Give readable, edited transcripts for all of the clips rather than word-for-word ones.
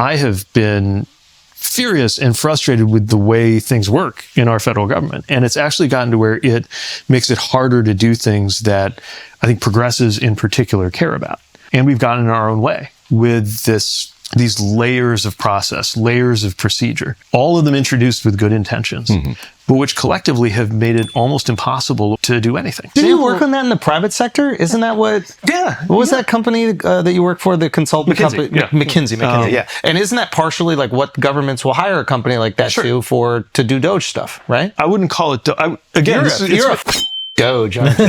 I have been furious and frustrated with the way things work in our federal government. And it's actually gotten to where it makes it harder to do things that I think progressives in particular care about. And we've gotten in our own way with these layers of process, layers of procedure, all of them introduced with good intentions, but which collectively have made it almost impossible to do anything. Did you work on that in the private sector? Isn't that what? Yeah. What was that company that you work for? The consultant company, McKinsey. Yeah. And isn't that partially like what governments will hire a company like that to do Doge stuff, right? I wouldn't call it. You're a Doge. Aren't you?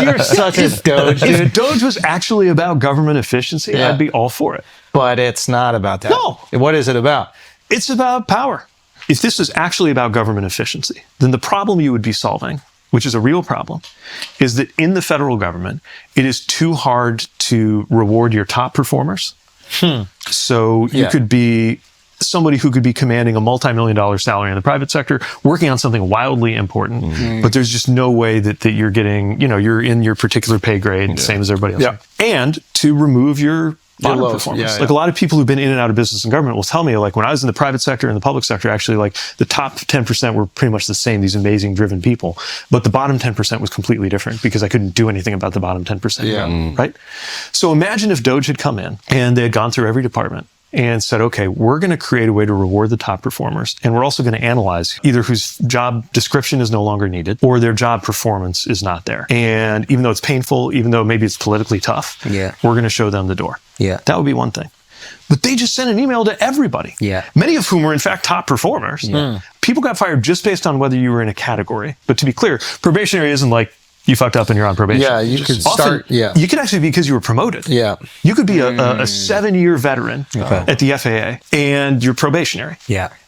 You're such a Doge, dude. If Doge was actually about government efficiency, I'd be all for it. But it's not about that. No. What is it about? It's about power. If this was actually about government efficiency, then the problem you would be solving, which is a real problem, is that in the federal government, it is too hard to reward your top performers. So you could be somebody who could be commanding a multi-million-dollar salary in the private sector, working on something wildly important, but there's just no way that you're getting, you're in your particular pay grade, same as everybody else. And to remove your bottom performance. Like a lot of people who've been in and out of business and government will tell me, like when I was in the private sector and the public sector, actually like the top 10% were pretty much the same, these amazing driven people, but the bottom 10% was completely different because I couldn't do anything about the bottom 10%. Right? So imagine if Doge had come in and they had gone through every department and said, okay, we're going to create a way to reward the top performers. And we're also going to analyze either whose job description is no longer needed or their job performance is not there. And even though it's painful, even though maybe it's politically tough, we're going to show them the door. That would be one thing. But they just sent an email to everybody, many of whom were in fact top performers. People got fired just based on whether you were in a category. But to be clear, probationary isn't like, you fucked up and you're on probation. Yeah, you could start. You could actually be because you were promoted. You could be a 7-year veteran at the FAA and you're probationary.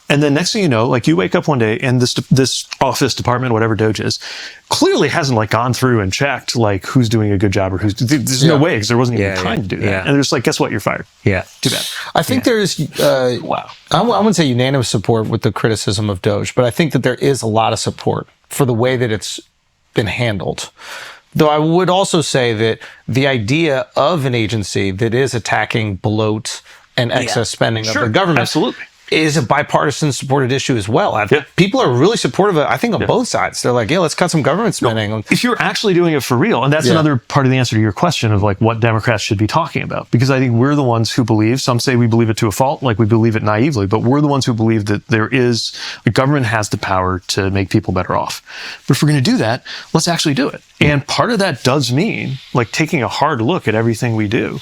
And then next thing you know, like you wake up one day and this office department, whatever Doge is, clearly hasn't like gone through and checked like who's doing a good job or there's no way because there wasn't even time to do that. And they're just like, guess what? You're fired. Too bad. I think there's, I wouldn't say unanimous support with the criticism of Doge, but I think that there is a lot of support for the way that it's been handled. Though I would also say that the idea of an agency that is attacking bloat and excess spending of the government is a bipartisan supported issue as well. People are really supportive of it, I think, on both sides. They're like, let's cut some government spending. If you're actually doing it for real, and that's another part of the answer to your question of like what Democrats should be talking about, because I think we're the ones who believe, some say we believe it to a fault, like we believe it naively, but we're the ones who believe that the government has the power to make people better off. But if we're going to do that, let's actually do it. And part of that does mean like taking a hard look at everything we do.